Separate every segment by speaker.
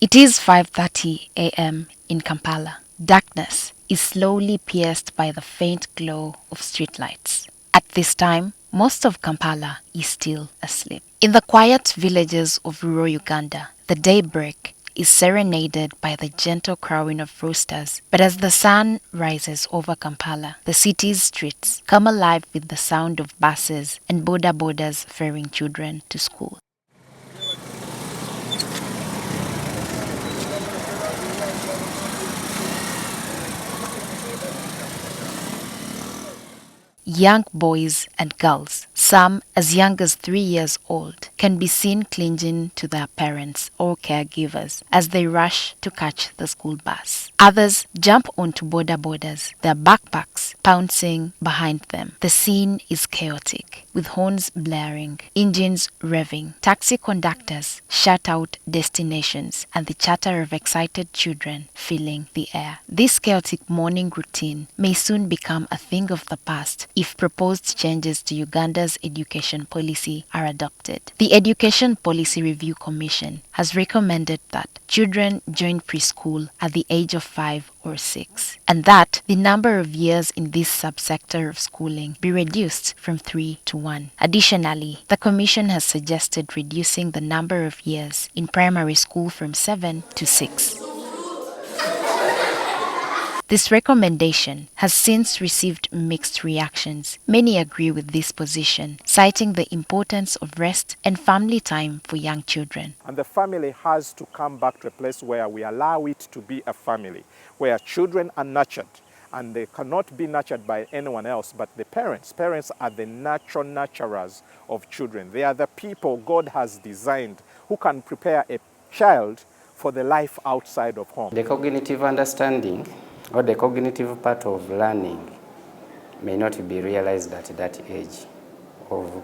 Speaker 1: It is 5:30 a.m. in Kampala. Darkness is slowly pierced by the faint glow of streetlights. At this time, most of Kampala is still asleep. In the quiet villages of rural Uganda, the daybreak is serenaded by the gentle crowing of roosters. But as the sun rises over Kampala, the city's streets come alive with the sound of buses and boda bodas ferrying children to school. Young boys and girls, some as young as 3 years old, can be seen clinging to their parents or caregivers as they rush to catch the school bus. Others jump onto boda bodas, their backpacks pouncing behind them. The scene is chaotic, with horns blaring, engines revving, taxi conductors shout out destinations, and the chatter of excited children filling the air. This chaotic morning routine may soon become a thing of the past if proposed changes to Uganda's education policy are adopted. The Education Policy Review Commission has recommended that children join preschool at the age of 5 or 6, and that the number of years in this subsector of schooling be reduced from 3 to 1. Additionally, the Commission has suggested reducing the number of years in primary school from 7 to 6. This recommendation has since received mixed reactions. Many agree with this position, citing the importance of rest and family time for young children.
Speaker 2: And the family has to come back to a place where we allow it to be a family, where children are nurtured, and they cannot be nurtured by anyone else but the parents. Parents are the natural nurturers of children. They are the people God has designed who can prepare a child for the life outside of home.
Speaker 3: The cognitive understanding or the cognitive part of learning may not be realized at that age of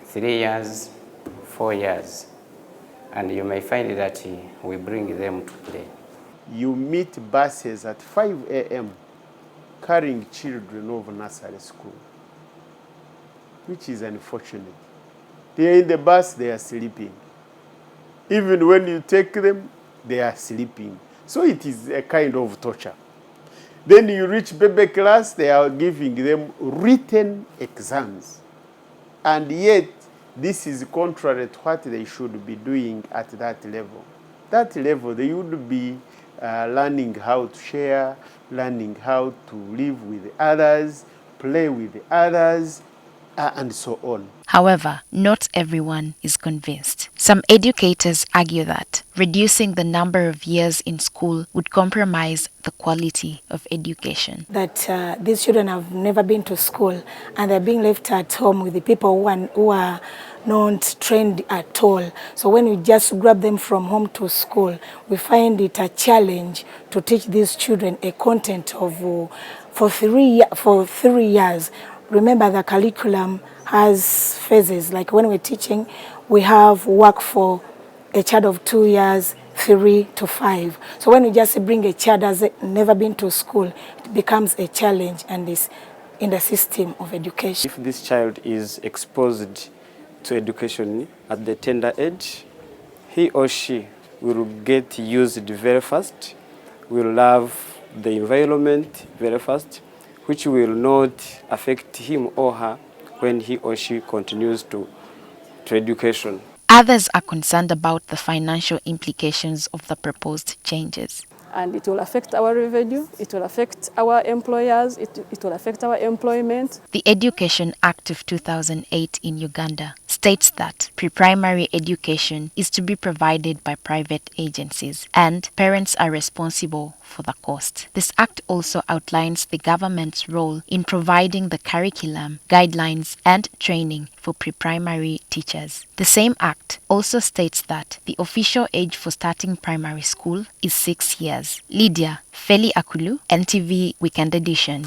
Speaker 3: 3 years, 4 years, and you may find that we bring them to play.
Speaker 4: You meet buses at 5 a.m. carrying children of nursery school, which is unfortunate. They are in the bus, they are sleeping. Even when you take them, they are sleeping. So it is a kind of torture. Then you reach baby class, they are giving them written exams. And yet, this is contrary to what they should be doing at that level. That level, they would be learning how to share, learning how to live with others, play with others, and so on.
Speaker 1: However, not everyone is convinced. Some educators argue that reducing the number of years in school would compromise the quality of education.
Speaker 5: That these children have never been to school and they're being left at home with the people who are not trained at all. So when we just grab them from home to school, we find it a challenge to teach these children a content of for 3 years. Remember, the curriculum has phases. Like when we're teaching, we have work for a child of 2 years, 3 to 5. So when we just bring a child that's never been to school, it becomes a challenge and is in the system of education.
Speaker 6: If this child is exposed to education at the tender age, he or she will get used very fast, will love the environment very fast, which will not affect him or her when he or she continues to education.
Speaker 1: Others are concerned about the financial implications of the proposed changes.
Speaker 7: And it will affect our revenue, it will affect our employers, it will affect our employment.
Speaker 1: The Education Act of 2008 in Uganda states that pre-primary education is to be provided by private agencies and parents are responsible for the cost. This act also outlines the government's role in providing the curriculum, guidelines, and training for pre-primary teachers. The same act also states that the official age for starting primary school is 6 years. LYDIA FELLY AKULLU, NTV Weekend Edition.